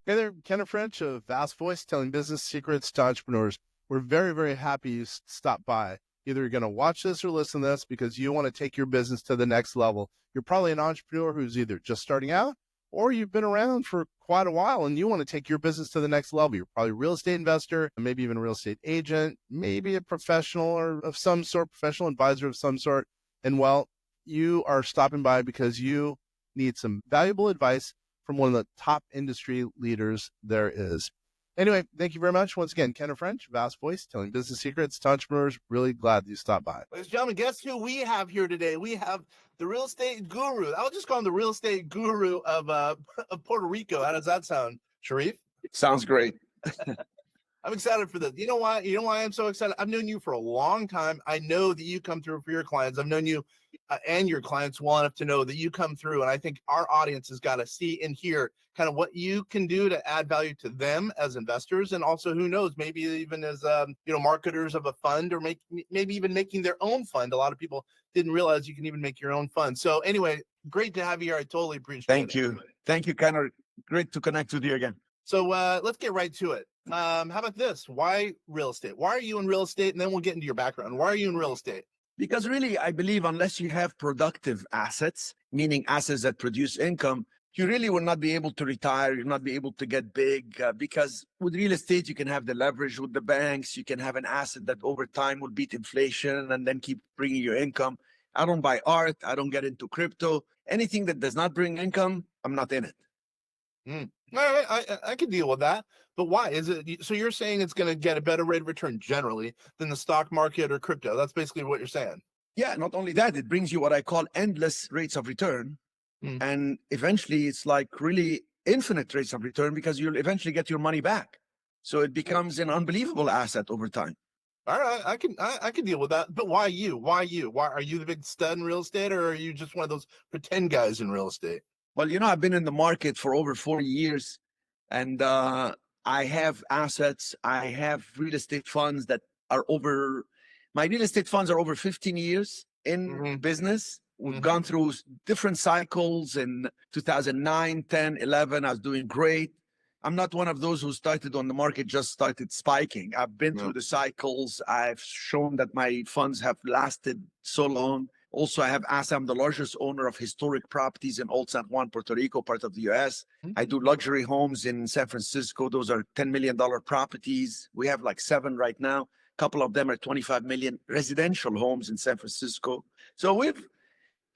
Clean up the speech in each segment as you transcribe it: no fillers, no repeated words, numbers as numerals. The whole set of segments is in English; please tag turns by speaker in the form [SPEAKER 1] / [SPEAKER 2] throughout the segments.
[SPEAKER 1] Hey there, Ken French of Vast Voice, telling business secrets to entrepreneurs. We're very, very happy you stopped by. Either you're going to watch this or listen to this because you want to take your business to the next level. You're probably an entrepreneur who's either just starting out or you've been around for quite a while and you want to take your business to the next level. You're probably a real estate investor, maybe even a real estate agent, maybe a professional or of some sort, professional advisor of some sort. And well, you are stopping by because you need some valuable advice from one of the top industry leaders there is. Anyway, thank you very much. Once again, Ken French, Vast Voice, telling business secrets to entrepreneurs. Really glad you stopped by.
[SPEAKER 2] Ladies and gentlemen, guess who we have here today? We have the real estate guru. I'll just call him the real estate guru of of Puerto Rico. How does that sound, Sharif?
[SPEAKER 3] Sounds great.
[SPEAKER 2] I'm excited for this. You know why? You know why I'm so excited? I've known you for a long time. I know that you come through for your clients. I've known you and your clients well enough to know that you come through. And I think our audience has got to see and hear kind of what you can do to add value to them as investors. And also, who knows, maybe even as, marketers of a fund, or maybe even making their own fund. A lot of people didn't realize you can even make your own fund. So anyway, great to have you here. I totally appreciate it.
[SPEAKER 3] Thank you. Thank you, Connor. Great to connect with you again.
[SPEAKER 2] So let's get right to it. How about this? Why real estate? Why are you in real estate? And then we'll get into your background. Why are you in real estate?
[SPEAKER 3] Because really, I believe unless you have productive assets, meaning assets that produce income, you really will not be able to retire. You'll not be able to get big because with real estate, you can have the leverage with the banks. You can have an asset that over time will beat inflation and then keep bringing you income. I don't buy art. I don't get into crypto. Anything that does not bring income, I'm not in it.
[SPEAKER 2] I can deal with that, but why is it? So you're saying it's going to get a better rate of return generally than the stock market or crypto? That's basically what you're saying.
[SPEAKER 3] Yeah, not only that, it brings you what I call endless rates of return. And eventually it's like really infinite rates of return because you'll eventually get your money back. So it becomes an unbelievable asset over time.
[SPEAKER 2] All right, I can deal with that. But why you? Why you? Why are you the big stud in real estate, or are you just one of those pretend guys in real estate?
[SPEAKER 3] Well, I've been in the market for over 40 years and I have assets. I have real estate funds that are my real estate funds are over 15 years in business. We've gone through different cycles. In 2009, 10, 11, I was doing great. I'm not one of those who started on the market, just started spiking. I've been through the cycles. I've shown that my funds have lasted so long. Also, I have assets. I'm the largest owner of historic properties in Old San Juan, Puerto Rico, part of the US. I do luxury homes in San Francisco. Those are $10 million properties. We have like 7 right now. A couple of them are 25 million residential homes in San Francisco. So we've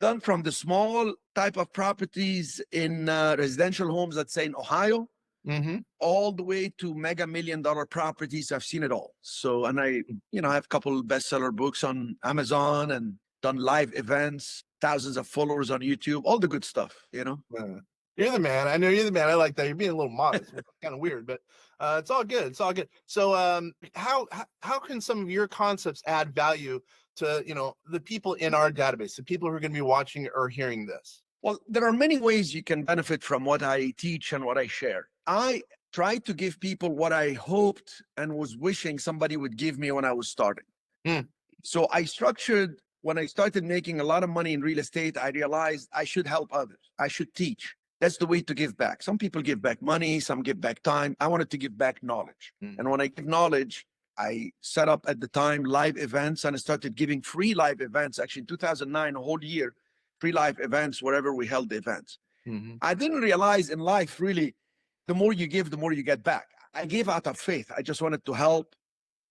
[SPEAKER 3] done from the small type of properties in residential homes, let's say in Ohio, all the way to mega $1 million properties. I've seen it all. So, and I have a couple of bestseller books on Amazon and done live events, thousands of followers on YouTube, all the good stuff,
[SPEAKER 2] You're the man. I know you're the man. I like that. You're being a little modest. It's kind of weird, but it's all good. It's all good. So how can some of your concepts add value to, the people in our database, the people who are going to be watching or hearing this?
[SPEAKER 3] Well, there are many ways you can benefit from what I teach and what I share. I try to give people what I hoped and was wishing somebody would give me when I was starting. So I structured, when I started making a lot of money in real estate, I realized I should help others. I should teach. That's the way to give back. Some people give back money, some give back time. I wanted to give back knowledge. And when I give knowledge, I set up at the time live events and I started giving free live events. Actually, in 2009, a whole year, free live events wherever we held the events. I didn't realize in life, really, the more you give, the more you get back. I gave out of faith. I just wanted to help.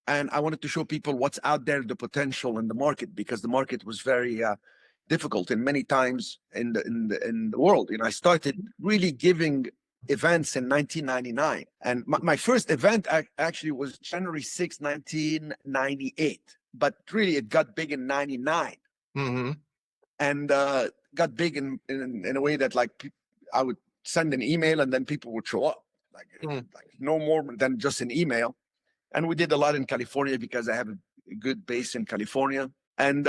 [SPEAKER 3] And I wanted to show people what's out there, the potential in the market, because the market was very difficult in many times in the world. I started really giving events in 1999. And my first event actually was January 6, 1998. But really, it got big in 99. And got big in a way that I would send an email and then people would show up. Like no more than just an email. And we did a lot in California because I have a good base in California. And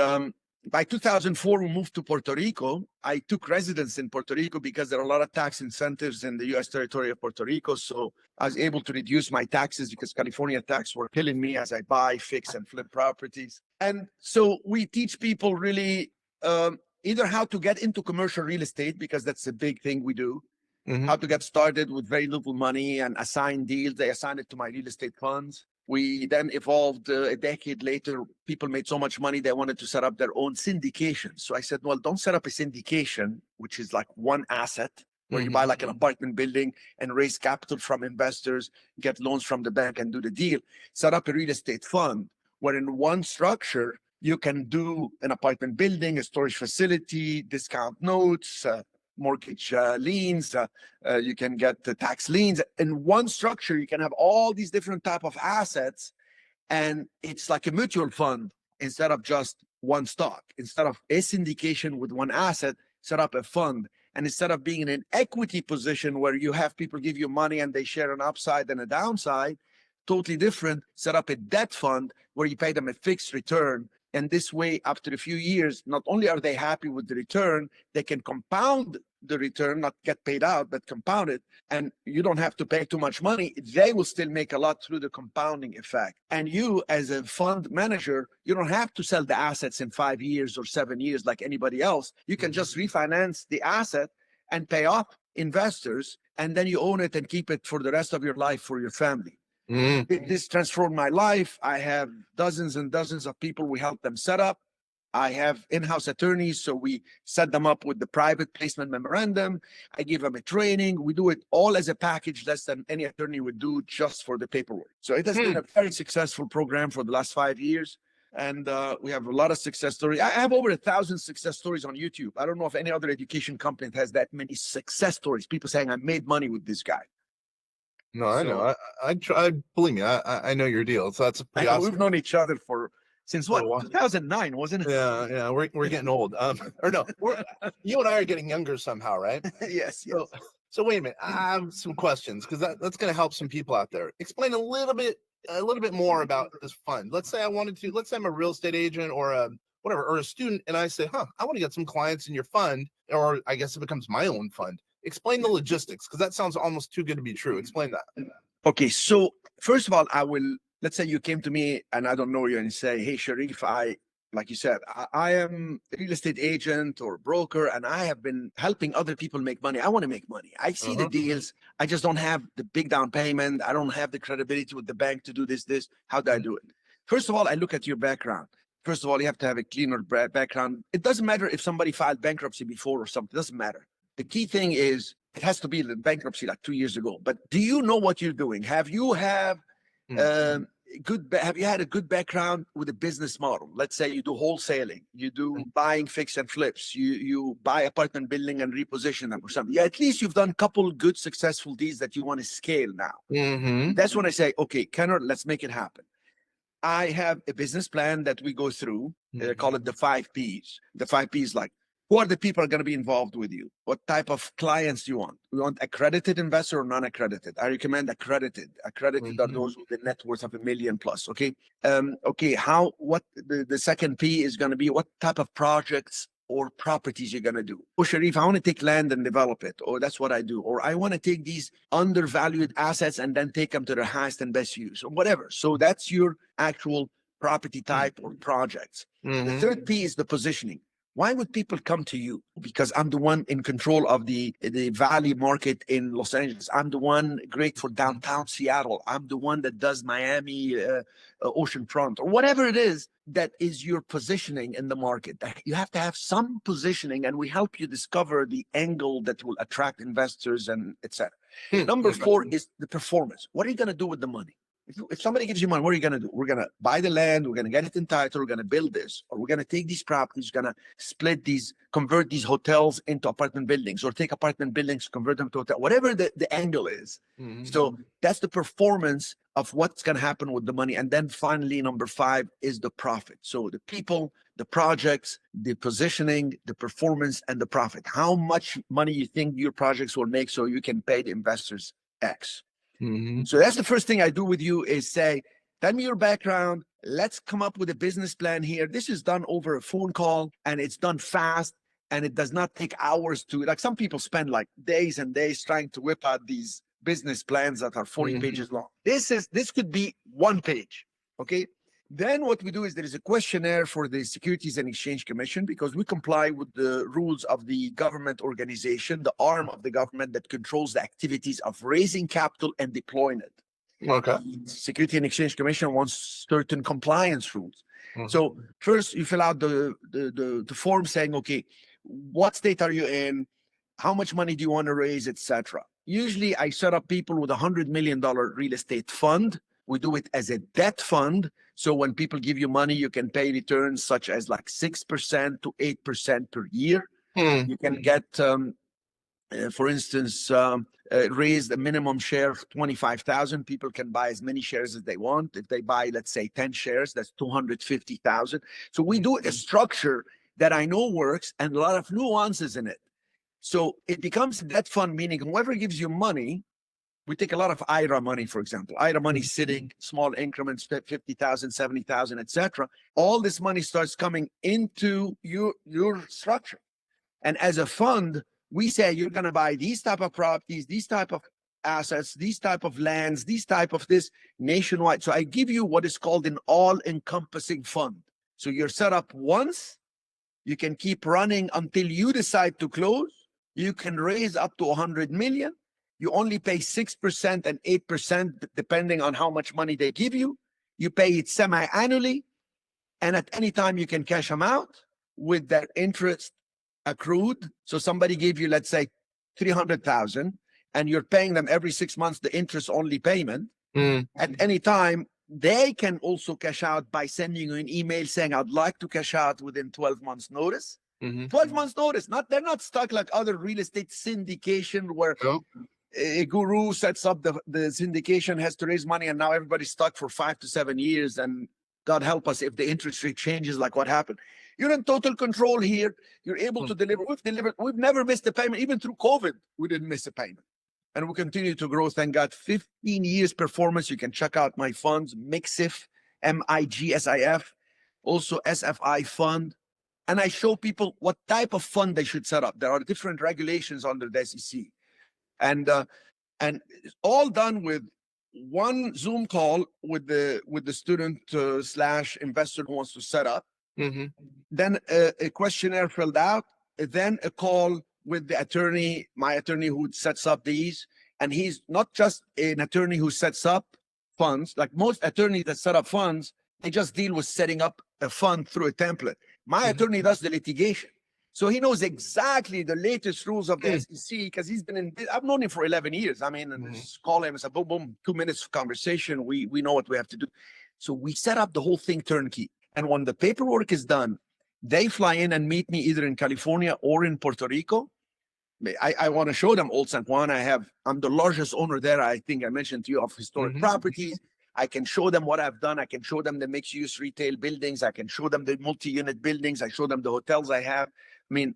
[SPEAKER 3] by 2004, we moved to Puerto Rico. I took residence in Puerto Rico because there are a lot of tax incentives in the U.S. territory of Puerto Rico. So I was able to reduce my taxes because California tax were killing me as I buy, fix, and flip properties. And so we teach people really either how to get into commercial real estate, because that's a big thing we do, how to get started with very little money and assign deals. They assigned it to my real estate funds. We then evolved a decade later. People made so much money, they wanted to set up their own syndication. So I said, well, don't set up a syndication, which is like one asset where you buy like an apartment building and raise capital from investors, get loans from the bank and do the deal. Set up a real estate fund where in one structure, you can do an apartment building, a storage facility, discount notes, mortgage liens, you can get the tax liens. In one structure, you can have all these different type of assets, and it's like a mutual fund instead of just one stock. Instead of a syndication with one asset, set up a fund. And instead of being in an equity position where you have people give you money and they share an upside and a downside, totally different, set up a debt fund where you pay them a fixed return. And this way, after a few years, not only are they happy with the return, they can compound the return, not get paid out, but compound it. And you don't have to pay too much money. They will still make a lot through the compounding effect. And you, as a fund manager, you don't have to sell the assets in 5 years or 7 years like anybody else. You can just refinance the asset and pay off investors, and then you own it and keep it for the rest of your life for your family. This transformed my life. I have dozens and dozens of people we help them set up. I have in-house attorneys, so we set them up with the private placement memorandum. I give them a training. We do it all as a package, less than any attorney would do just for the paperwork. So it has been a very successful program for the last 5 years. And we have a lot of success stories. I have over 1,000 success stories on YouTube. I don't know if any other education company has that many success stories. People saying, I made money with this guy.
[SPEAKER 2] No, I know. I believe me. I know your deal. So that's pretty awesome.
[SPEAKER 3] We've known each other since what? 2009, wasn't it?
[SPEAKER 2] Yeah. We're getting old. Or no, you and I are getting younger somehow, right?
[SPEAKER 3] Yes.
[SPEAKER 2] So wait a minute. I have some questions because that's going to help some people out there. Explain a little bit more about this fund. Let's say let's say I'm a real estate agent or a student, and I say, I want to get some clients in your fund, or I guess it becomes my own fund. Explain the logistics, because that sounds almost too good to be true. Explain that.
[SPEAKER 3] Okay, so first of all, let's say you came to me and I don't know you and say, hey, Sharif, like you said, I am a real estate agent or broker, and I have been helping other people make money. I want to make money. I see the deals. I just don't have the big down payment. I don't have the credibility with the bank to do this. How do I do it? First of all, I look at your background. First of all, you have to have a cleaner background. It doesn't matter if somebody filed bankruptcy before or something. It doesn't matter. The key thing is it has to be the bankruptcy like 2 years ago. But do you know what you're doing? Have you had a good background with a business model? Let's say you do wholesaling, you do buying fix and flips, you buy apartment building and reposition them or something. Yeah, at least you've done a couple good successful deals that you want to scale now. That's when I say, okay, Kenner, let's make it happen. I have a business plan that we go through. They call it the 5 Ps. The 5 Ps, like, who are the people are going to be involved with you? What type of clients do you want? We want accredited investor or non-accredited? I recommend accredited. Accredited are those with a net worth of $1 million plus. Okay. What the second P is going to be, what type of projects or properties you're going to do. Oh, Sharif, I want to take land and develop it. Or that's what I do. Or I want to take these undervalued assets and then take them to their highest and best use, or whatever. So that's your actual property type or projects. The third P is the positioning. Why would people come to you? Because I'm the one in control of the valley market in Los Angeles. I'm the one great for downtown Seattle. I'm the one that does Miami oceanfront, or whatever it is that is your positioning in the market. You have to have some positioning, and we help you discover the angle that will attract investors and etc. Number 4 is the performance. What are you going to do with the money? If somebody gives you money, what are you going to do? We're going to buy the land. We're going to get it entitled. We're going to build this. Or we're going to take these properties, going to convert these hotels into apartment buildings, or take apartment buildings, convert them to hotel, whatever the angle is. So that's the performance of what's going to happen with the money. And then finally, number 5 is the profit. So the people, the projects, the positioning, the performance, and the profit. How much money you think your projects will make so you can pay the investors X. So that's the first thing I do with you is say, tell me your background. Let's come up with a business plan here. This is done over a phone call, and it's done fast, and it does not take hours to, like some people spend like days and days trying to whip out these business plans that are 40 pages long. This could be 1 page. Okay. Then what we do is there is a questionnaire for the Securities and Exchange Commission because we comply with the rules of the government organization, the arm of the government that controls the activities of raising capital and deploying it.
[SPEAKER 2] Okay.
[SPEAKER 3] Security and Exchange Commission wants certain compliance rules. So first you fill out the form saying, okay, what state are you in? How much money do you want to raise, etc. Usually I set up people with $100 million real estate fund. We do it as a debt fund. So when people give you money, you can pay returns such as like 6% to 8% per year. You can get, for instance, raise the minimum share of 25,000. People can buy as many shares as they want. If they buy, let's say 10 shares, that's 250,000. So we do a structure that I know works and a lot of nuances in it. So it becomes a debt fund, meaning whoever gives you money, we take a lot of IRA money, for example. IRA money sitting, small increments, 50,000, 70,000, etc. All this money starts coming into your structure. And as a fund, we say you're going to buy these type of properties, these type of assets, these type of lands, these type of this nationwide. So I give you what is called an all-encompassing fund. So you're set up once, you can keep running until you decide to close. You can raise up to 100 million. You only pay 6% and 8% depending on how much money they give you. You pay it semi-annually, and at any time you can cash them out with their interest accrued. So somebody gave you, let's say, 300,000, and you're paying them every 6 months the interest only payment. At any time, they can also cash out by sending you an email saying, I'd like to cash out within 12 months notice. 12 months notice. They're not stuck like other real estate syndication where a guru sets up the syndication, has to raise money, and now everybody's stuck for 5 to 7 years. And God help us if the interest rate changes, like what happened. You're in total control here. You're able to deliver. We've delivered. We've never missed a payment. Even through COVID, we didn't miss a payment. And we continue to grow. Thank God. 15 years performance. You can check out my funds, MIGSIF, MIGSIF, also SFI fund. And I show people what type of fund they should set up. There are different regulations under the SEC. And it's all done with one Zoom call with the student slash investor who wants to set up. Then a questionnaire filled out. Then a call with the attorney, my attorney who sets up these. And he's not just an attorney who sets up funds. Like most attorneys that set up funds, they just deal with setting up a fund through a template. My attorney does the litigation. So he knows exactly the latest rules of the SEC because he's been in, I've known him for 11 years. I mean, just call him, it's a boom, boom, 2 minutes of conversation. We know what we have to do. So we set up the whole thing turnkey. And when the paperwork is done, they fly in and meet me either in California or in Puerto Rico. I want to show them Old San Juan. I'm the largest owner there. I think I mentioned to you of historic properties. I can show them what I've done. I can show them the mixed-use retail buildings. I can show them the multi-unit buildings. I show them the hotels I have. I mean,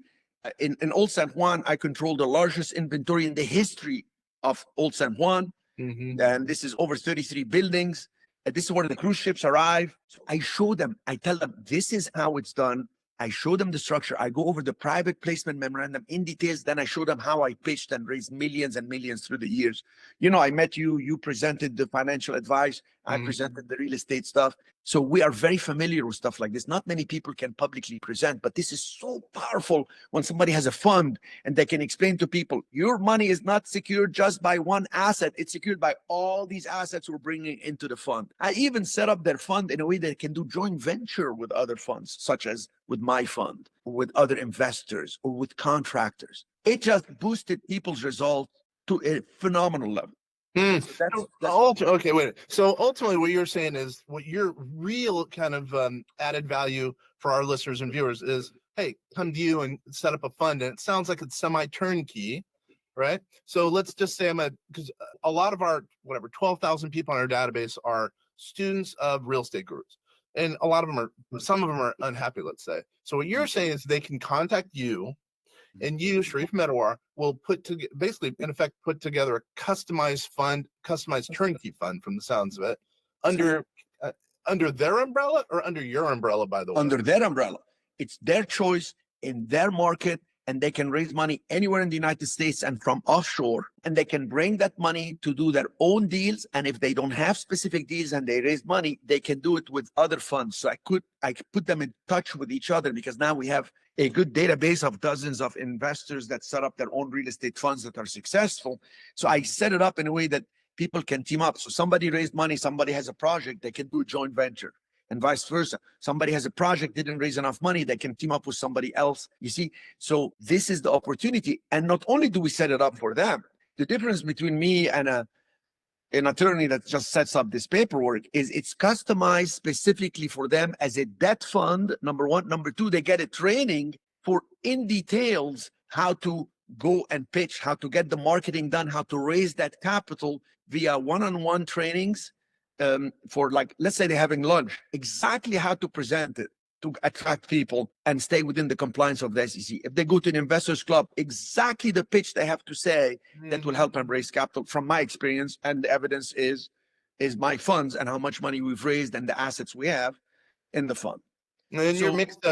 [SPEAKER 3] in Old San Juan, I control the largest inventory in the history of Old San Juan. And this is over 33 buildings. This is where the cruise ships arrive. So I show them, I tell them, this is how it's done. I show them the structure. I go over the private placement memorandum in details. Then I show them how I pitched and raised millions and millions through the years. You know, I met you. You presented the financial advice. I presented the real estate stuff. So we are very familiar with stuff like this. Not many people can publicly present, but this is so powerful when somebody has a fund and they can explain to people, your money is not secured just by one asset. It's secured by all these assets we're bringing into the fund. I even set up their fund in a way that they can do joint venture with other funds, such as with my fund, or with other investors, or with contractors. It just boosted people's results to a phenomenal level.
[SPEAKER 2] Okay, wait. So ultimately, what you're saying is, what your real kind of added value for our listeners and viewers is, hey, come to you and set up a fund, and it sounds like it's semi-turnkey, right? So let's just say because a lot of our 12,000 people on our database are students of real estate gurus, and a lot of them some of them are unhappy. Let's say. So what you're saying is they can contact you. And you, Sharif Medawar, will put together a customized turnkey fund, from the sounds of it, under their umbrella or under your umbrella, by the way?
[SPEAKER 3] Under their umbrella. It's their choice in their market. and they can raise money anywhere in the United States and from offshore, and they can bring that money to do their own deals. And if they don't have specific deals and they raise money, they can do it with other funds. So I could put them in touch with each other, because now we have a good database of dozens of investors that set up their own real estate funds that are successful. So I set it up in a way that people can team up. So somebody raised money, somebody has a project, they can do a joint venture, and vice versa. Somebody has a project, didn't raise enough money, they can team up with somebody else. You see, so this is the opportunity. And not only do we set it up for them, the difference between me and an attorney that just sets up this paperwork is it's customized specifically for them as a debt fund, number one. Number two, they get a training for in details how to go and pitch, how to get the marketing done, how to raise that capital via one-on-one trainings, for, like, let's say they're having lunch, exactly how to present it to attract people and stay within the compliance of the SEC. If they go to an investors club, exactly the pitch they have to say that will help them raise capital. From my experience, and the evidence is my funds and how much money we've raised and the assets we have in the fund.
[SPEAKER 2] And then your mixed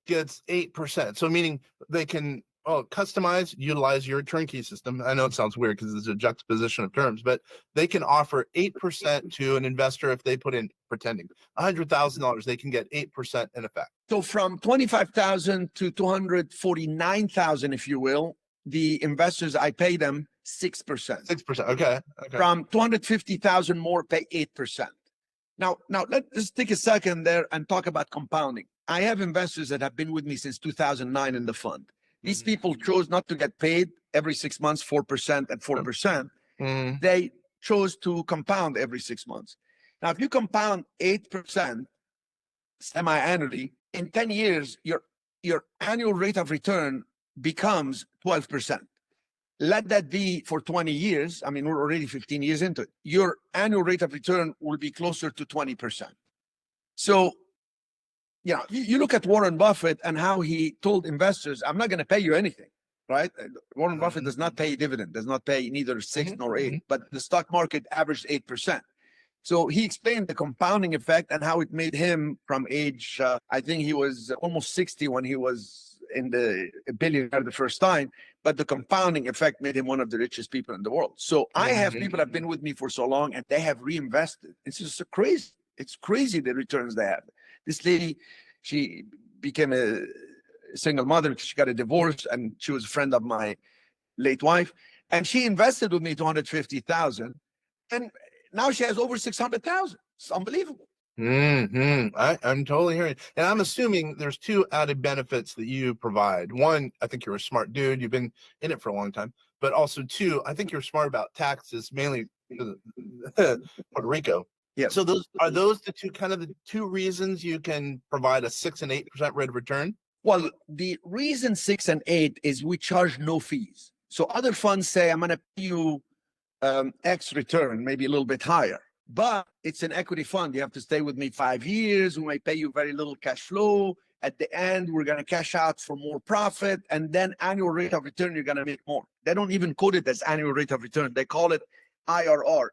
[SPEAKER 2] gets 8%. So meaning they can customize, utilize your turnkey system. I know it sounds weird because it's a juxtaposition of terms, but they can offer 8% to an investor if they put in, pretending, $100,000, they can get 8% in effect.
[SPEAKER 3] So from 25,000 to 249,000, if you will, the investors, I pay them 6%.
[SPEAKER 2] 6%. Okay.
[SPEAKER 3] From 250,000 more, pay 8%. Now let's take a second there and talk about compounding. I have investors that have been with me since 2009 in the fund. These people chose not to get paid every 6 months, 4% and 4%. They chose to compound every 6 months. Now, if you compound 8% semi-annually, in 10 years, your annual rate of return becomes 12%. Let that be for 20 years. I mean, we're already 15 years into it. Your annual rate of return will be closer to 20%. So, you look at Warren Buffett and how he told investors, I'm not going to pay you anything, right? Warren Buffett does not pay a dividend, does not pay neither 6 nor 8, but the stock market averaged 8%. So he explained the compounding effect and how it made him from age, I think he was almost 60 when he was in the billionaire the first time, but the compounding effect made him one of the richest people in the world. So I have people that have been with me for so long and they have reinvested. It's just crazy. It's crazy the returns they have. This lady, she became a single mother because she got a divorce, and she was a friend of my late wife, and she invested with me 250,000, and now she has over 600,000. It's unbelievable.
[SPEAKER 2] I'm totally hearing it. And I'm assuming there's two added benefits that you provide. One, I think you're a smart dude. You've been in it for a long time. But also, two, I think you're smart about taxes, mainly Puerto Rico.
[SPEAKER 3] Yeah.
[SPEAKER 2] So those the two reasons you can provide a 6 and 8% rate of return?
[SPEAKER 3] Well, the reason 6 and 8 is we charge no fees. So other funds say, I'm going to pay you X return, maybe a little bit higher, but it's an equity fund. You have to stay with me 5 years. We might pay you very little cash flow. At the end, we're going to cash out for more profit, and then annual rate of return, you're going to make more. They don't even code it as annual rate of return. They call it IRR.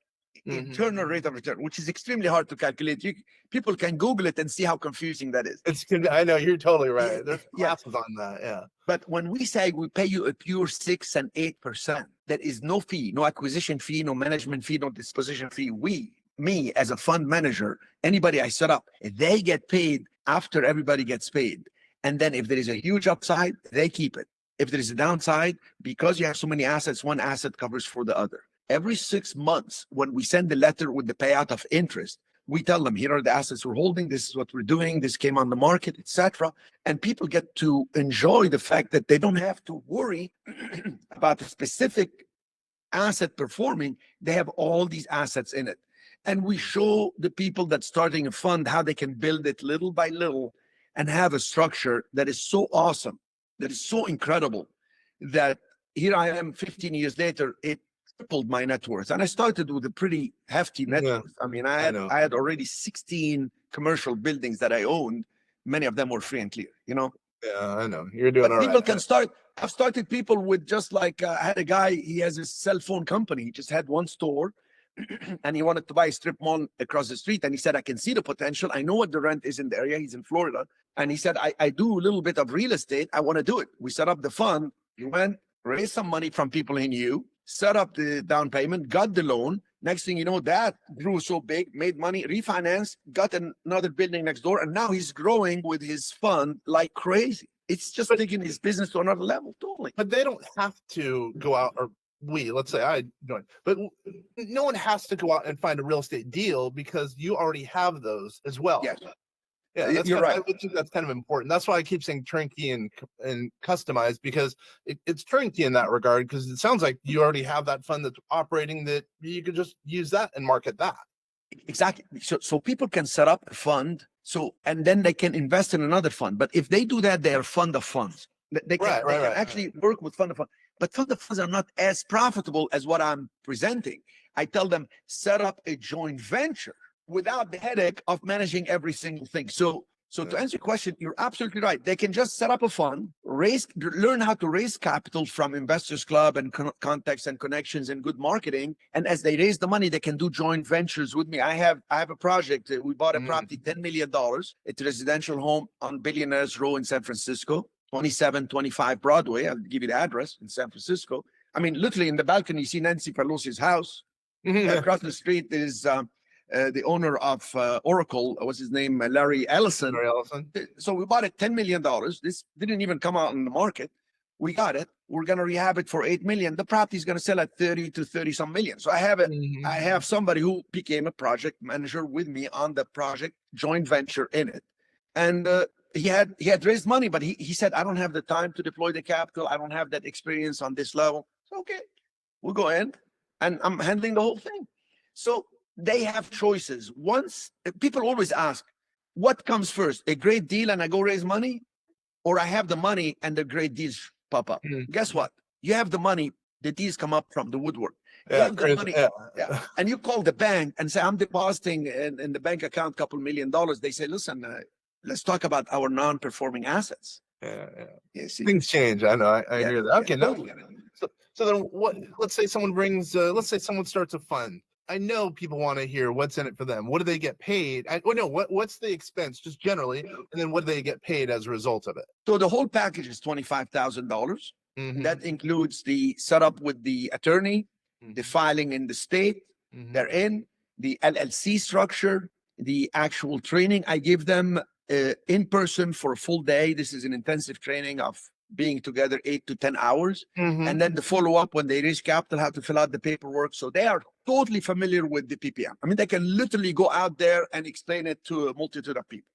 [SPEAKER 3] Internal rate of return, which is extremely hard to calculate. People can Google it and see how confusing that is.
[SPEAKER 2] I know, you're totally right. There's classes on that. Yeah.
[SPEAKER 3] But when we say we pay you a pure 6 and 8%, there is no fee, no acquisition fee, no management fee, no disposition fee. Me as a fund manager, anybody I set up, they get paid after everybody gets paid. And then if there is a huge upside, they keep it. If there is a downside, because you have so many assets, one asset covers for the other. Every 6 months, when we send the letter with the payout of interest, we tell them, here are the assets we're holding, this is what we're doing, this came on the market, etc. And people get to enjoy the fact that they don't have to worry about a specific asset performing. They have all these assets in it. And we show the people that starting a fund how they can build it little by little and have a structure that is so awesome, that is so incredible, that here I am 15 years later, it tripled my net worth. And I started with a pretty hefty net worth. I mean, I had already 16 commercial buildings that I owned. Many of them were free and clear,
[SPEAKER 2] Yeah, I know. You're doing all right.
[SPEAKER 3] People can start. I've started people with just like, I had a guy, he has a cell phone company. He just had one store and he wanted to buy a strip mall across the street. And he said, I can see the potential. I know what the rent is in the area. He's in Florida. And he said, I do a little bit of real estate. I want to do it. We set up the fund. He went, raised some money from people he knew, set up the down payment, got the loan. Next thing you know, that grew so big, made money, refinanced, got another building next door. And now he's growing with his fund like crazy. It's just taking his business to another level, totally.
[SPEAKER 2] But they don't have to go out, or let's say I join, but no one has to go out and find a real estate deal because you already have those as well.
[SPEAKER 3] Yes.
[SPEAKER 2] Yeah,
[SPEAKER 3] You're right.
[SPEAKER 2] I think that's kind of important. That's why I keep saying turnkey and customized, because it's turnkey in that regard. Because it sounds like you already have that fund that's operating, that you could just use that and market that.
[SPEAKER 3] Exactly. So people can set up a fund, and then they can invest in another fund. But if they do that, they are fund of funds. They can, actually work with fund of funds. But fund of funds are not as profitable as what I'm presenting. I tell them, set up a joint venture without the headache of managing every single thing. So to answer your question, you're absolutely right. They can just set up a fund, learn how to raise capital from Investors Club and contacts and connections and good marketing. And as they raise the money, they can do joint ventures with me. I have a project. We bought a property, $10 million. It's a residential home on Billionaires Row in San Francisco, 2725 Broadway. I'll give you the address in San Francisco. I mean, literally in the balcony, you see Nancy Pelosi's house. Across the street is the owner of Oracle, what's his name, Larry Ellison. So we bought it $10 million. This didn't even come out in the market. We got it. We're going to rehab it for $8 million. The property is going to sell at 30 to 30 some million. So I have it. I have somebody who became a project manager with me on the project, joint venture in it. And he had raised money, but he said, I don't have the time to deploy the capital. I don't have that experience on this level. So, okay, we'll go in and I'm handling the whole thing. So they have choices. Once people always ask, what comes first, a great deal and I go raise money, or I have the money and the great deals pop up? Guess what? You have the money, the deals come up from the woodwork. Money, and you call the bank and say, I'm depositing in the bank account a couple $1 million. They say, listen, let's talk about our non-performing assets.
[SPEAKER 2] Things change. I know. I hear that. Okay, so then what? Let's say someone brings. Let's say someone starts a fund. I know people want to hear what's in it for them. What do they get paid? What's the expense just generally, and then what do they get paid as a result of it?
[SPEAKER 3] So the whole package is $25,000. That includes the setup with the attorney, the filing in the state, they're in the LLC structure, the actual training. I give them in person for a full day. This is an intensive training of being together 8 to 10 hours. And then the follow-up when they raise capital, how to fill out the paperwork. So they are totally familiar with the PPM. I mean, they can literally go out there and explain it to a multitude of people.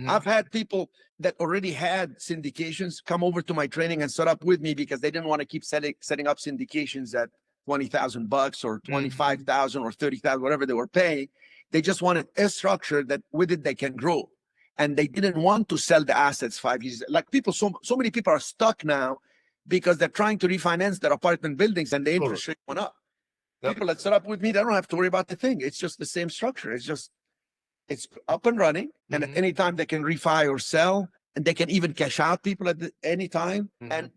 [SPEAKER 3] I've had people that already had syndications come over to my training and set up with me because they didn't want to keep setting up syndications at $20,000 or 25,000 or 30,000, whatever they were paying. They just wanted a structure that with it they can grow. And they didn't want to sell the assets 5 years. Like people, so many people are stuck now because they're trying to refinance their apartment buildings and the interest rate went up. People that set up with me, they don't have to worry about the thing. It's just the same structure. It's up and running. And at any time they can refi or sell, and they can even cash out people at any time. And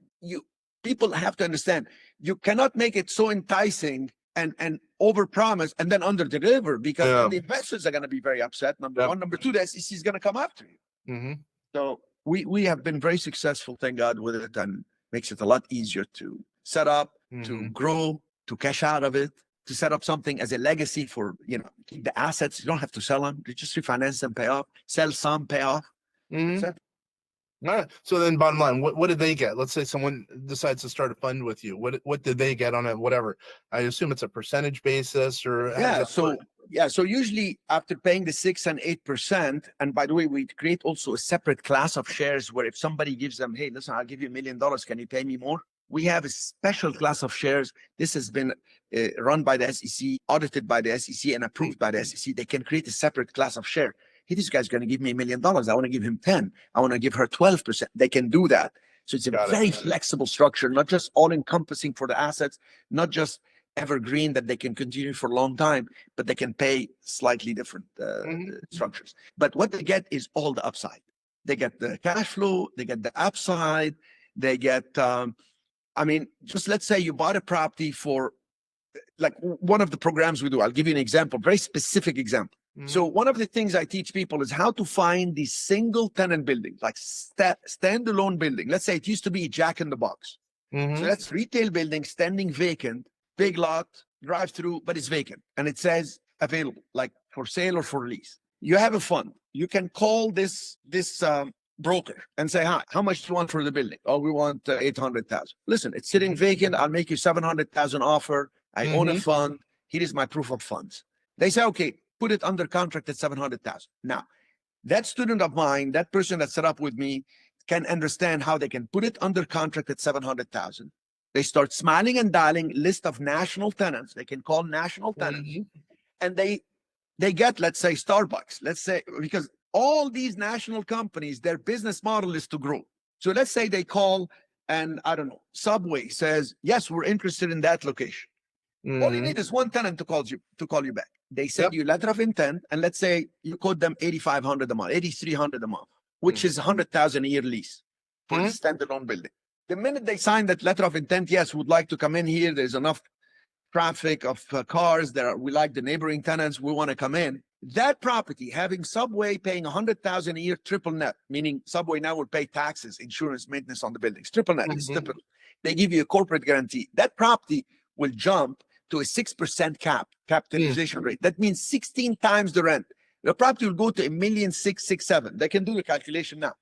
[SPEAKER 3] people have to understand, you cannot make it so enticing and overpromise and then under-deliver, because the investors are going to be very upset, number one. Number two, the SEC is going to come after you. So we have been very successful, thank God, with it, and makes it a lot easier to set up, to grow, to cash out of it, to set up something as a legacy for, keep the assets. You don't have to sell them. You just refinance them, pay off, sell some, pay off.
[SPEAKER 2] All right. So then bottom line, what did they get? Let's say someone decides to start a fund with you. What did they get on it? Whatever. I assume it's a percentage basis or
[SPEAKER 3] so usually after paying the 6 and 8%, and by the way, we create also a separate class of shares where if somebody gives them, hey, listen, I'll give you $1 million, can you pay me more? We have a special class of shares. This has been run by the SEC, audited by the SEC, and approved by the SEC. They can create a separate class of share. Hey, this guy's going to give me $1 million. I want to give him 10. I want to give her 12%. They can do that. So it's a very flexible structure, not just all encompassing for the assets, not just evergreen that they can continue for a long time, but they can pay slightly different structures. But what they get is all the upside. They get the cash flow, they get the upside, they get, just let's say you bought a property for, like one of the programs we do, I'll give you an example, very specific example. So one of the things I teach people is how to find these single tenant buildings, like standalone building. Let's say it used to be Jack in the Box. So that's retail building standing vacant, big lot, drive through, but it's vacant. And it says available, like for sale or for lease. You have a fund. You can call this broker and say, hi, how much do you want for the building? Oh, we want 800,000. Listen, it's sitting vacant. I'll make you 700,000 offer. I own a fund. Here is my proof of funds. They say, okay, put it under contract at 700,000. Now, that student of mine, that person that set up with me, can understand how they can put it under contract at 700,000. They start smiling and dialing list of national tenants. They can call national tenants, and they get, let's say, Starbucks. Let's say, because all these national companies, their business model is to grow. So let's say they call and, I don't know, Subway says, yes, we're interested in that location. All you need is one tenant to call you back. They send you letter of intent, and let's say you quote them 8,500 a month, 8,300 a month, which is 100,000 a year lease for the standalone building. The minute they sign that letter of intent, yes, would like to come in here. There's enough traffic of cars there. We like the neighboring tenants. We want to come in. That property, having Subway paying 100,000 a year, triple net, meaning Subway now will pay taxes, insurance, maintenance on the buildings. Triple net is typical. They give you a corporate guarantee. That property will jump to a 6% capitalization rate. That means 16 times the rent. The property will go to 1,667,000. They can do the calculation now.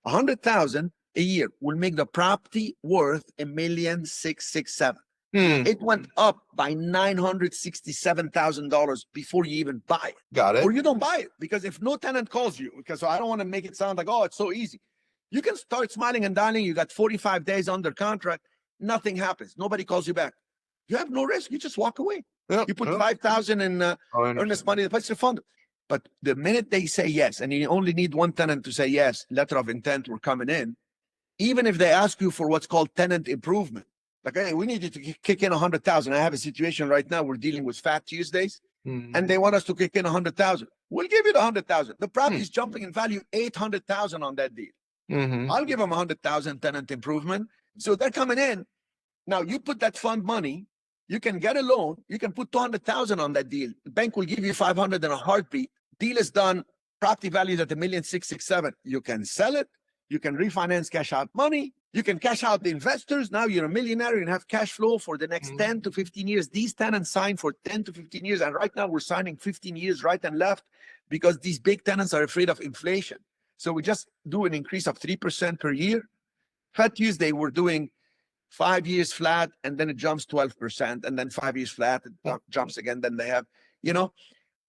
[SPEAKER 3] 100,000 a year will make the property worth 1,667,000. It went up by $967,000 before you even buy it.
[SPEAKER 2] Got it.
[SPEAKER 3] Or you don't buy it, because if no tenant calls you, because I don't want to make it sound like, oh, it's so easy. You can start smiling and dialing. You got 45 days under contract. Nothing happens. Nobody calls you back. You have no risk. You just walk away. You put 5,000 in earnest money. The place is funded. But the minute they say yes, and you only need one tenant to say yes, letter of intent, we're coming in. Even if they ask you for what's called tenant improvement, like, hey, we need you to kick in 100,000. I have a situation right now. We're dealing with Fat Tuesdays, and they want us to kick in 100,000. We'll give you the 100,000. The property is jumping in value 800,000 on that deal. I'll give them 100,000 tenant improvement. So they're coming in. Now you put that fund money. You can get a loan. You can put 200,000 on that deal. The bank will give you 500 in a heartbeat. Deal is done. Property valued at 1,667,000. You can sell it. You can refinance, cash out money. You can cash out the investors. Now you're a millionaire and have cash flow for the next 10 to 15 years. These tenants sign for 10 to 15 years. And right now we're signing 15 years right and left, because these big tenants are afraid of inflation. So we just do an increase of 3% per year. Fat Tuesday, we're doing 5 years flat, and then it jumps 12%, and then 5 years flat, it jumps again. Then they have,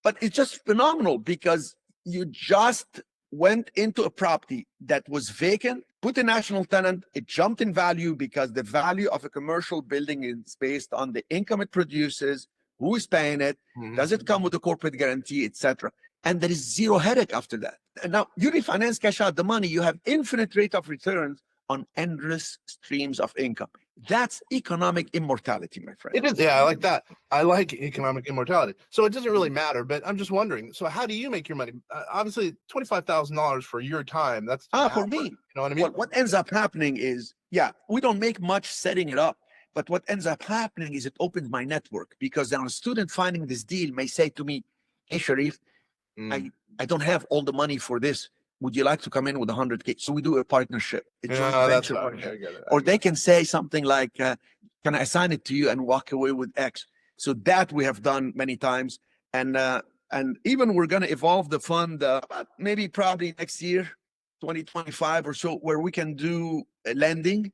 [SPEAKER 3] but it's just phenomenal, because you just went into a property that was vacant, put a national tenant, it jumped in value, because the value of a commercial building is based on the income it produces, who is paying it, does it come with a corporate guarantee, etc. And there is zero headache after that. And now you refinance, cash out the money, you have infinite rate of returns on endless streams of income. That's economic immortality, my friend.
[SPEAKER 2] It is. Yeah, I like that. I like economic immortality. So it doesn't really matter, but I'm just wondering, so how do you make your money? Obviously, $25,000 for your time. That's
[SPEAKER 3] for me.
[SPEAKER 2] You know what I mean?
[SPEAKER 3] Well, what ends up happening is, we don't make much setting it up, but what ends up happening is it opens my network, because now a student finding this deal may say to me, hey, Sharif, I don't have all the money for this. Would you like to come in with 100K? So we do a partnership.
[SPEAKER 2] That's right. I get it.
[SPEAKER 3] Or they can say something like, can I assign it to you and walk away with X? So that we have done many times. And even we're going to evolve the fund maybe probably next year, 2025 or so, where we can do lending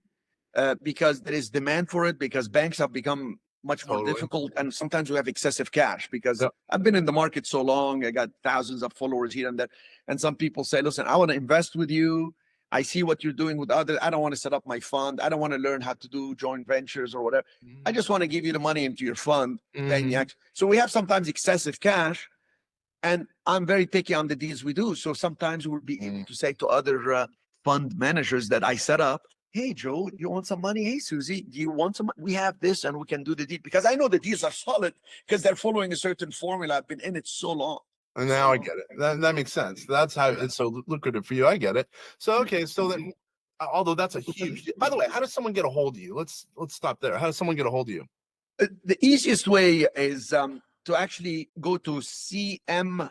[SPEAKER 3] because there is demand for it, because banks have become much more difficult, and sometimes we have excessive cash, because I've been in the market so long. I got thousands of followers here and there, and some people say, listen, I want to invest with you. I see what you're doing with others. I don't want to set up my fund. I don't want to learn how to do joint ventures or whatever. I just want to give you the money into your fund. So we have sometimes excessive cash, and I'm very picky on the deals we do. So sometimes we'll be able to say to other fund managers that I set up, hey, Joe, you want some money? Hey, Susie, do you want some? We have this and we can do the deal, because I know the deals are solid because they're following a certain formula. I've been in it so long.
[SPEAKER 2] And now I get it. That makes sense. That's how it's so lucrative for you. I get it. So, okay. So then, although that's a huge, by the way, how does someone get a hold of you? Let's stop there. How does someone get a hold of you?
[SPEAKER 3] The easiest way is to actually go to cmrei.com.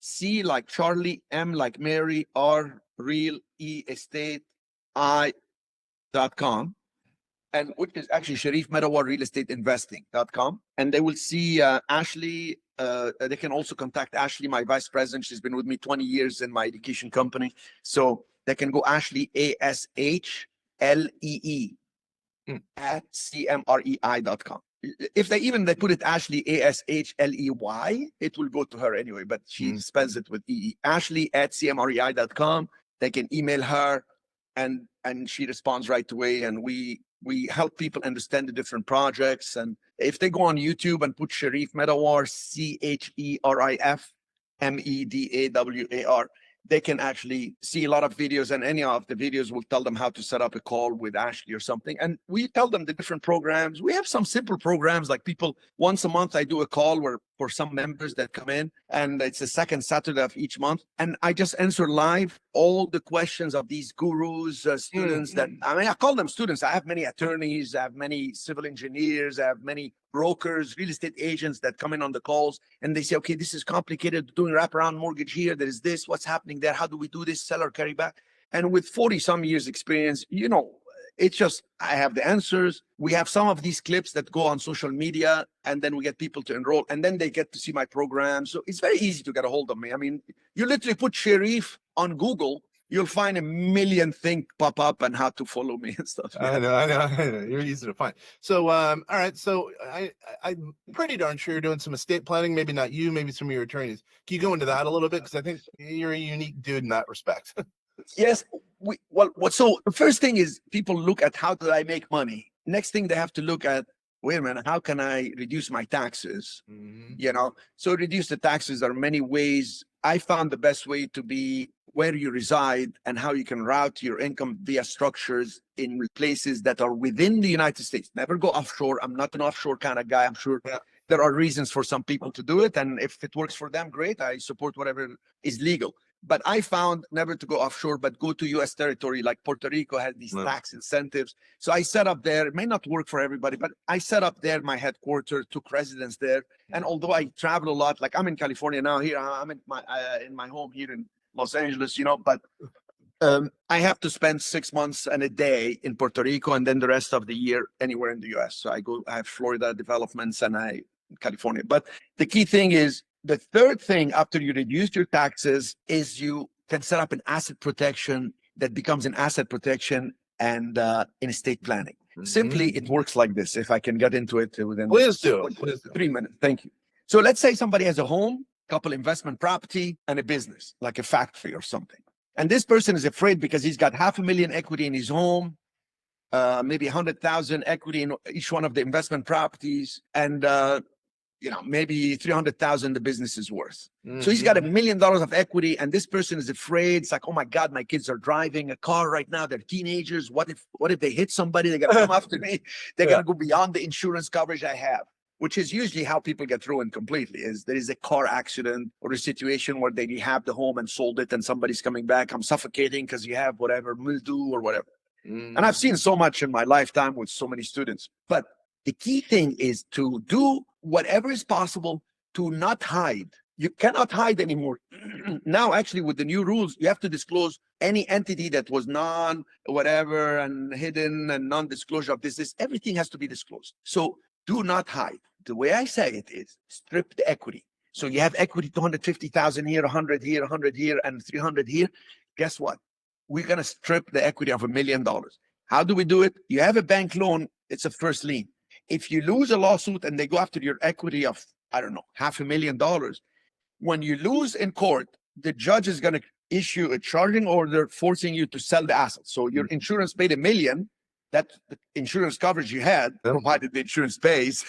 [SPEAKER 3] C like Charlie, M like Mary, R real, E estate, I.com. And which is actually Sharif Medawar Real Estate Investing.com. And they will see Ashley. They can also contact Ashley, my vice president. She's been with me 20 years in my education company. So they can go Ashley, ASHLEE at cmrei.com. If they put it Ashley, ASHLEY, it will go to her anyway, but she spells it with EE. Ashley at cmrei.com. They can email her and she responds right away. And we help people understand the different projects. And if they go on YouTube and put Sharif Medawar, CHERIF MEDAWAR, they can actually see a lot of videos, and any of the videos will tell them how to set up a call with Ashley or something. And we tell them the different programs. We have some simple programs, like people, once a month, I do a call where for some members that come in, and it's the second Saturday of each month. And I just answer live all the questions of these gurus, students that, I mean, I call them students. I have many attorneys, I have many civil engineers, I have many brokers, real estate agents that come in on the calls, and they say, okay, this is complicated, doing wraparound mortgage here, there is this, what's happening there, how do we do this, sell or carry back? And with 40 some years experience, you know, it's just, I have the answers. We have some of these clips that go on social media, and then we get people to enroll, and then they get to see my program. So it's very easy to get a hold of me. I mean, you literally put Sharif on Google, you'll find a million things pop up and how to follow me and stuff.
[SPEAKER 2] I know. You're easy to find. So, all right. So I'm pretty darn sure you're doing some estate planning. Maybe not you, maybe some of your attorneys. Can you go into that a little bit? Because I think you're a unique dude in that respect.
[SPEAKER 3] Yes. So the first thing is people look at how do I make money? Next thing they have to look at, wait a minute, how can I reduce my taxes? You know, so reduce the taxes. There are many ways. I found the best way to be where you reside and how you can route your income via structures in places that are within the United States. Never go offshore. I'm not an offshore kind of guy. I'm sure there are reasons for some people to do it. And if it works for them, great. I support whatever is legal. But I found never to go offshore, but go to US territory, like Puerto Rico has these tax incentives. So I set up there. It may not work for everybody, but I set up there my headquarters, took residence there. And although I travel a lot, like I'm in California now, here I'm in my home here in Los Angeles, you know, but I have to spend 6 months and a day in Puerto Rico, and then the rest of the year anywhere in the US. So I have Florida developments and California. But the key thing is, the third thing after you reduce your taxes is you can set up an asset protection that becomes an asset protection and in estate planning. Simply, it works like this. If I can get into it within
[SPEAKER 2] Please do.
[SPEAKER 3] 3 minutes. Thank you. So let's say somebody has a home, couple investment property, and a business, like a factory or something. And this person is afraid because he's got $500,000 equity in his home, maybe 100,000 equity in each one of the investment properties, and you know, maybe 300,000 the business is worth. So he's got $1 million of equity, and this person is afraid. It's like, oh my God, my kids are driving a car right now. They're teenagers. What if they hit somebody? They're gonna come after me. They're gonna go beyond the insurance coverage I have, which is usually how people get ruined completely. Is there is a car accident or a situation where they rehabbed the home and sold it, and somebody's coming back. I'm suffocating because you have whatever mildew or whatever. And I've seen so much in my lifetime with so many students. But the key thing is to do whatever is possible to not hide. You cannot hide anymore. Now, actually, with the new rules, you have to disclose any entity that was whatever and hidden and non-disclosure of this. Everything has to be disclosed. So do not hide. The way I say it is strip the equity. So you have equity 250,000 here, 100 here, 100 here, and 300 here. Guess what? We're going to strip the equity of $1 million. How do we do it? You have a bank loan. It's a first lien. If you lose a lawsuit and they go after your equity of, I don't know, $500,000, when you lose in court, the judge is going to issue a charging order forcing you to sell the assets. So your insurance paid $1 million. That the insurance coverage you had, provided the insurance pays,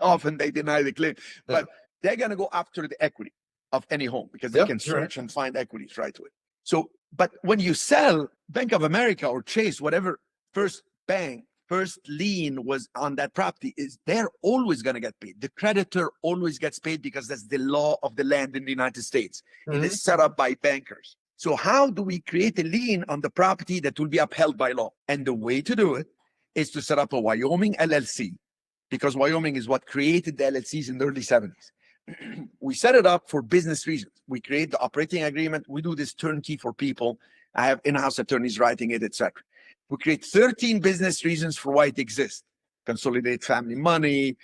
[SPEAKER 3] often they deny the claim, but they're going to go after the equity of any home because they can search and find equities right away. So, but when you sell, Bank of America or Chase, whatever first lien was on that property, they're always going to get paid. The creditor always gets paid because that's the law of the land in the United States. It is set up by bankers. So how do we create a lien on the property that will be upheld by law? And the way to do it is to set up a Wyoming LLC. because Wyoming is what created the LLCs in the early 70s. We set it up for business reasons. We create the operating agreement. We do this turnkey for people. I have in-house attorneys writing it, etc. We create 13 business reasons for why it exists. Consolidate family money,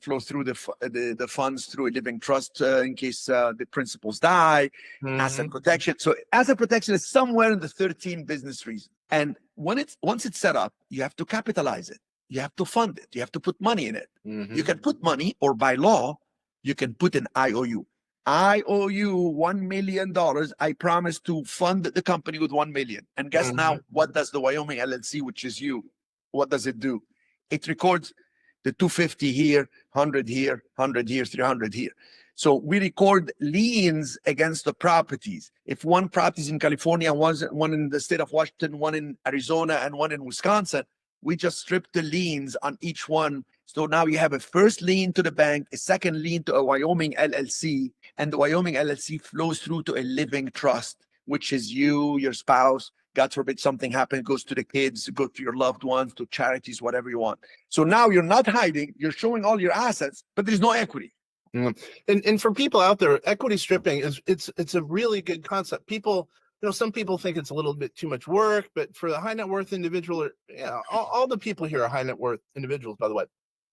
[SPEAKER 3] flow through the funds through a living trust in case the principals die, asset protection. So asset protection is somewhere in the 13 business reasons. And once it's set up, you have to capitalize it. You have to fund it. You have to put money in it. You can put money, or by law, you can put an IOU. I owe you $1 million. I promise to fund the company with $1 million. And guess now, what does the Wyoming LLC, which is you, what does it do? It records the 250 here, 100 here, 100 here, 300 here. So we record liens against the properties. If one property is in California, one in the state of Washington, one in Arizona, and one in Wisconsin, we just strip the liens on each one. So now you have a first lien to the bank, a second lien to a Wyoming LLC, and the Wyoming LLC flows through to a living trust, which is you, your spouse. God forbid something happens, goes to the kids, go to your loved ones, to charities, whatever you want. So now you're not hiding, you're showing all your assets, but there's no equity.
[SPEAKER 2] And for people out there, equity stripping it's a really good concept. People, some people think it's a little bit too much work, but for the high net worth individual, all the people here are high net worth individuals, by the way.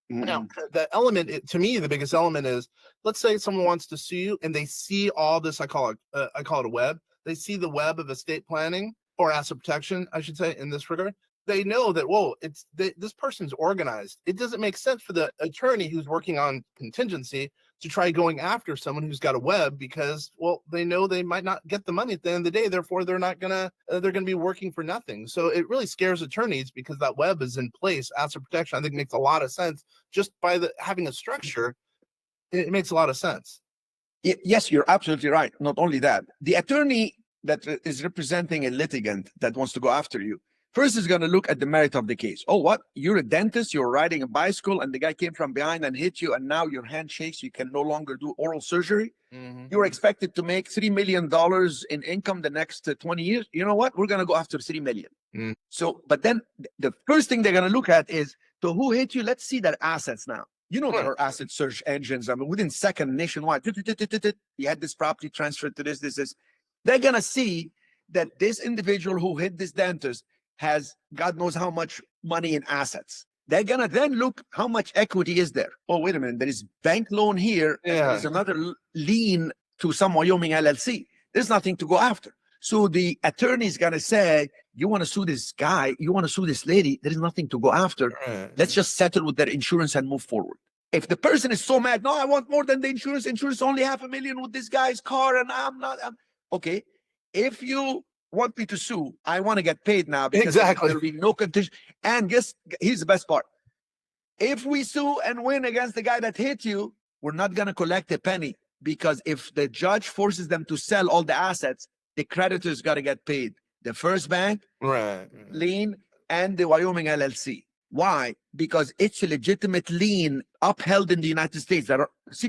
[SPEAKER 2] Now, the element, to me, the biggest element is, let's say someone wants to sue you and they see all this, I call it a web. They see the web of estate planning, or asset protection, I should say, in this regard. They know that, whoa, this person's organized. It doesn't make sense for the attorney who's working on contingency to try going after someone who's got a web, because, well, they know they might not get the money at the end of the day. Therefore, they're gonna be working for nothing. So it really scares attorneys because that web is in place. Asset protection, I think, makes a lot of sense just by having a structure. It makes a lot of sense.
[SPEAKER 3] Yes, you're absolutely right. Not only that, the attorney that is representing a litigant that wants to go after you first is going to look at the merit of the case. Oh, what? You're a dentist, you're riding a bicycle, and the guy came from behind and hit you, and now your hand shakes, you can no longer do oral surgery. You're expected to make $3 million in income the next 20 years. You know what? We're going to go after $3 million. So, but then the first thing they're going to look at is, so who hit you? Let's see their assets now. There are asset search engines. I mean, within seconds, nationwide, you had this property transferred to this. They're going to see that this individual who hit this dentist has God knows how much money in assets. They're going to then look how much equity is there. Oh, wait a minute. There is bank loan here. Yeah. There's another lien to some Wyoming LLC. There's nothing to go after. So the attorney is going to say, you want to sue this guy, you want to sue this lady, there is nothing to go after. Let's just settle with their insurance and move forward. If the person is so mad, no, I want more than the insurance. Insurance only $500,000 with this guy's car, and I'm okay. If you want me to sue, I want to get paid now, because there'll be no contingent. And here's the best part. If we sue and win against the guy that hit you, we're not going to collect a penny, because if the judge forces them to sell all the assets, the creditors got to get paid. The first bank, lien, and the Wyoming LLC. Why? Because it's a legitimate lien upheld in the United States.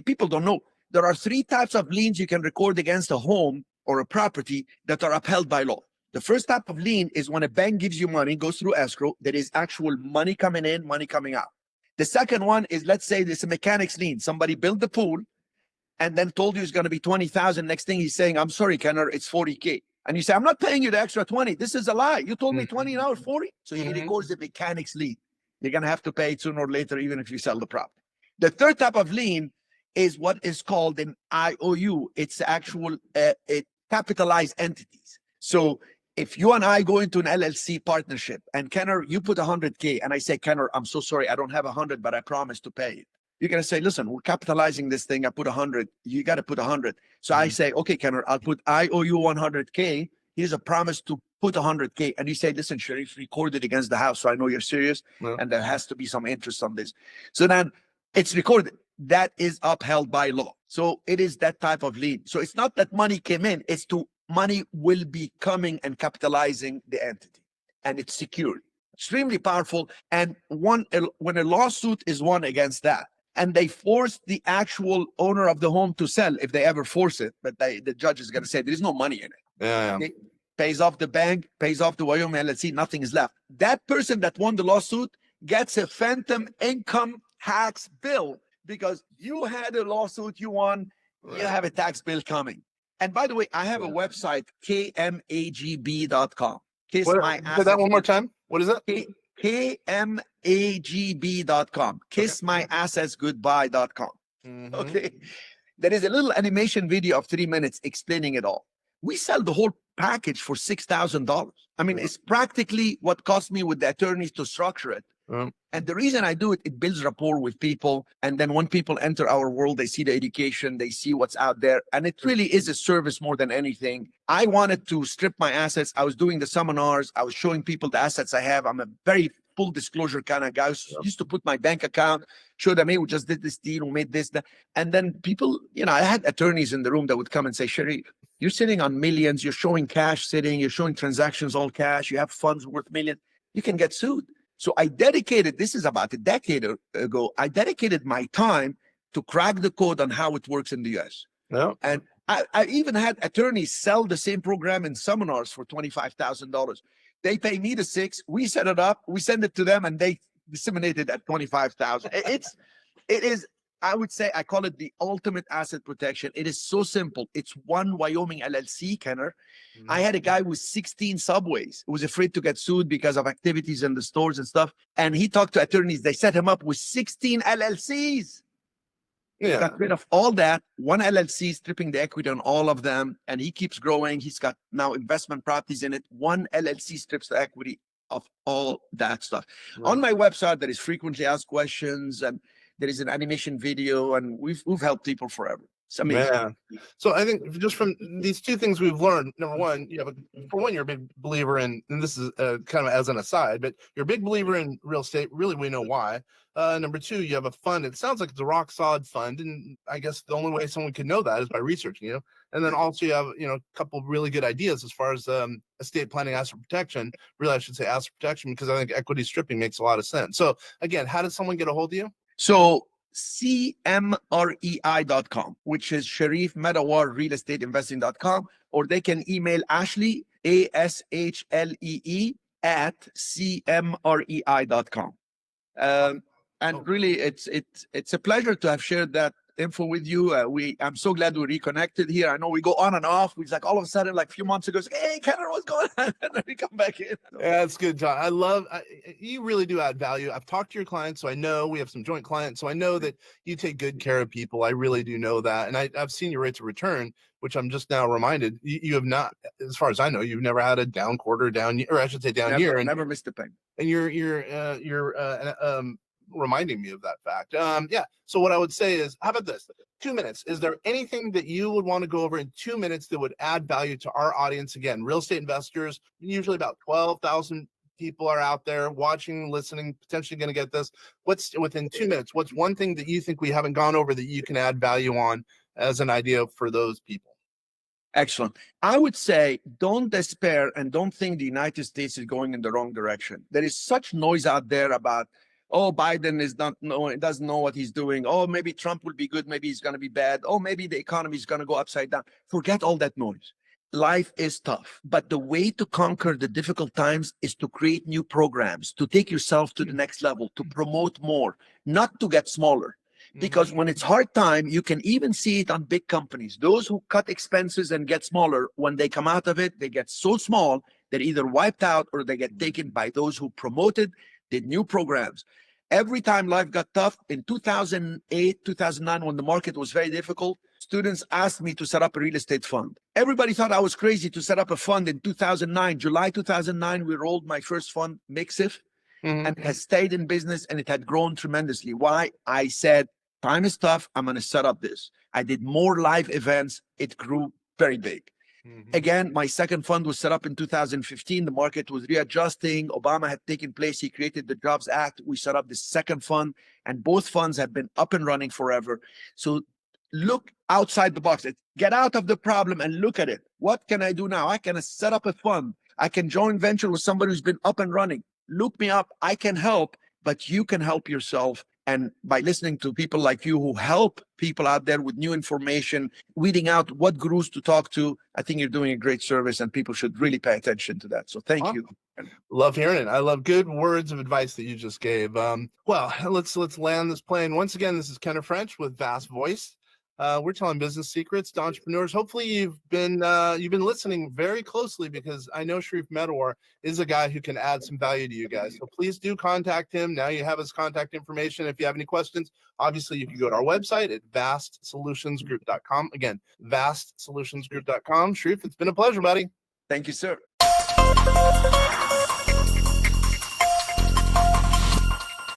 [SPEAKER 3] People don't know. There are 3 types of liens you can record against a home or a property that are upheld by law. The first type of lien is when a bank gives you money, goes through escrow, there is actual money coming in, money coming out. The second one is, let's say there's a mechanics lien. Somebody built the pool and then told you it's going to be $20,000. Next thing he's saying, I'm sorry, Kenner, it's $40K. And you say, I'm not paying you the extra 20. This is a lie. You told me 20, now it's 40. So he records the mechanics lien. You're going to have to pay it sooner or later, even if you sell the property. The third type of lien is what is called an IOU. It's actual capitalized entities. So if you and I go into an LLC partnership and Kenner, you put $100K, and I say, Kenner, I'm so sorry, I don't have 100, but I promise to pay it. You're going to say, listen, we're capitalizing this thing. I put 100. You got to put 100. So I say, okay, Kenner, I owe you 100K. Here's a promise to put 100K. And you say, listen, Sharif, record it against the house, so I know you're serious. And there has to be some interest on this. So then it's recorded. That is upheld by law. So it is that type of lien. So it's not that money came in. It's money will be coming and capitalizing the entity. And it's secured. Extremely powerful. And when a lawsuit is won against that, and they force the actual owner of the home to sell, if they ever force it, but the judge is going to say there is no money in it. Okay? Pays off the bank, pays off the Wyoming LLC, nothing is left. That person that won the lawsuit gets a phantom income tax bill because you had a lawsuit you won, you have a tax bill coming. And by the way, I have a website, kmagb.com. Kiss
[SPEAKER 2] What,
[SPEAKER 3] my
[SPEAKER 2] say that
[SPEAKER 3] assets
[SPEAKER 2] one more time. What is it?
[SPEAKER 3] kmagb.com. Kissmyassetsgoodbye.com.
[SPEAKER 2] Mhm.
[SPEAKER 3] Okay. There is a little animation video of 3 minutes explaining it all. We sell the whole package for $6,000. I mean, it's practically what cost me with the attorneys to structure it. And the reason I do it, it builds rapport with people. And then when people enter our world, they see the education, they see what's out there. And it really is a service more than anything. I wanted to strip my assets. I was doing the seminars. I was showing people the assets I have. I'm a very full disclosure kind of guy. I used to put my bank account, show them, hey, we just did this deal, we made this, that. And then people, I had attorneys in the room that would come and say, Sharif, you're sitting on millions, you're showing cash sitting, you're showing transactions all cash, you have funds worth millions, you can get sued. So I dedicated, this is about a decade ago, I dedicated my time to crack the code on how it works in the US.
[SPEAKER 2] Yeah.
[SPEAKER 3] And I even had attorneys sell the same program in seminars for $25,000. They pay me the $6,000, we set it up, we send it to them, and they disseminate it at $25,000. It is, I would say, I call it the ultimate asset protection. It is so simple. It's one Wyoming LLC, Kenner. I had a guy with 16 subways who was afraid to get sued because of activities in the stores and stuff. And he talked to attorneys. They set him up with 16 LLCs.
[SPEAKER 2] Yeah.
[SPEAKER 3] Got rid of all that. One LLC stripping the equity on all of them. And he keeps growing. He's got now investment properties in it. One LLC strips the equity of all that stuff.
[SPEAKER 2] Right.
[SPEAKER 3] On my website, there is frequently asked questions and there is an animation video, and we've helped people forever. It's amazing.
[SPEAKER 2] Man. So I think just from these two things we've learned, number one, for one, you're a big believer in, and this is kind of as an aside, but you're a big believer in real estate. Really, we know why. Number two, you have a fund. It sounds like it's a rock solid fund, and I guess the only way someone can know that is by researching you. And then also you have a couple of really good ideas as far as estate planning, asset protection. Really, I should say asset protection, because I think equity stripping makes a lot of sense. So again, how does someone get a hold of you?
[SPEAKER 3] So cmrei.com, which is Sharif Medawar Real Estate Investing.com, or they can email Ashley, ASHLEE at cmrei.com. And really, it's a pleasure to have shared that info with you. I'm so glad we reconnected here. I know we go on and off. We like all of a sudden, like a few months ago, it's like, hey, Kenner, what's going on? And then we come back in.
[SPEAKER 2] Yeah, that's good, John. You really do add value. I've talked to your clients, so I know we have some joint clients, so I know that you take good care of people. I really do know that. And I've seen your rates of return, which I'm just now reminded you have not, as far as I know, you've never had a down quarter, or I should say down year. And
[SPEAKER 3] never missed a payment.
[SPEAKER 2] And you're reminding me of that fact. Yeah. So what I would say is, how about this? 2 minutes. Is there anything that you would want to go over in 2 minutes that would add value to our audience? Again, real estate investors, usually about 12,000 people are out there watching, listening, potentially going to get this. What's within 2 minutes? What's one thing that you think we haven't gone over that you can add value on as an idea for those people?
[SPEAKER 3] Excellent. I would say don't despair and don't think the United States is going in the wrong direction. There is such noise out there about, oh, Biden doesn't know what he's doing. Oh, maybe Trump will be good. Maybe he's going to be bad. Oh, maybe the economy is going to go upside down. Forget all that noise. Life is tough, but the way to conquer the difficult times is to create new programs, to take yourself to the next level, to promote more, not to get smaller. Because when it's hard time, you can even see it on big companies. Those who cut expenses and get smaller, when they come out of it, they get so small, they're either wiped out or they get taken by those who promoted, did new programs. Every time life got tough, in 2008, 2009, when the market was very difficult, students asked me to set up a real estate fund. Everybody thought I was crazy to set up a fund in 2009. July 2009, we rolled my first fund, Mixif, and it has stayed in business and it had grown tremendously. Why? I said, time is tough. I'm going to set up this. I did more live events. It grew very big. Again, my second fund was set up in 2015. The market was readjusting. Obama had taken place. He created the Jobs Act. We set up the second fund, and both funds have been up and running forever. So look outside the box. Get out of the problem and look at it. What can I do now? I can set up a fund. I can join venture with somebody who's been up and running. Look me up. I can help, but you can help yourself. And by listening to people like you who help people out there with new information, weeding out what gurus to talk to, I think you're doing a great service and people should really pay attention to that. So thank you.
[SPEAKER 2] Love hearing it. I love good words of advice that you just gave. Well, let's land this plane. Once again, this is Kenner French with Vast Voice. We're telling business secrets to entrepreneurs. Hopefully you've been listening very closely, because I know Sharif Medawar is a guy who can add some value to you guys. So please do contact him. Now you have his contact information. If you have any questions, obviously you can go to our website at vastsolutionsgroup.com. Again, vastsolutionsgroup.com. Sharif, it's been a pleasure, buddy.
[SPEAKER 3] Thank you, sir.